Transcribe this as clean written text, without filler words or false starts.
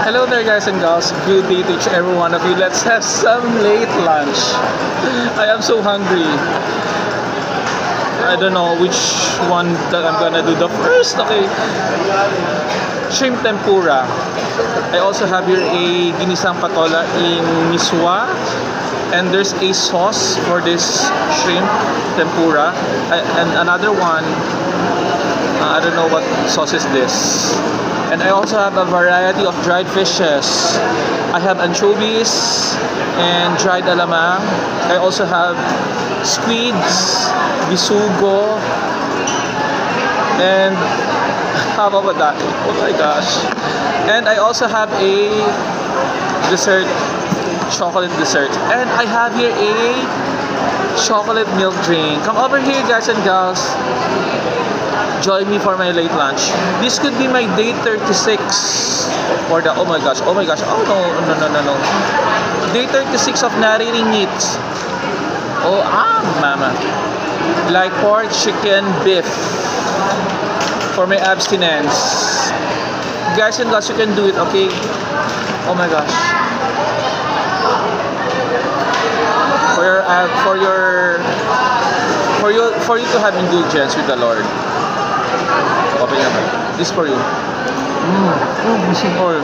Hello there guys and gals, good day to each and every one of you. Let's have some late lunch. I am so hungry. I don't know which one that I'm gonna do the first. Okay, shrimp tempura. I also have here a ginisang patola in miswa, and there's a sauce for this shrimp tempura, and another one, I don't know what sauce is this. And I also have a variety of dried fishes. I have anchovies and dried alamang. I also have squids, bisugo, and how about that? Oh my gosh. And I also have a dessert, chocolate dessert. And I have here a chocolate milk drink. Come over here guys and gals. Join me for my late lunch. This could be my day 36 for the, oh my gosh, oh no. Day 36 of nariringit. Oh, mama. Like pork, chicken, beef for my abstinence. Guys and girls, you can do it, okay? Oh my gosh. For you to have indulgence with the Lord. Open naman. This for you. Missing oil.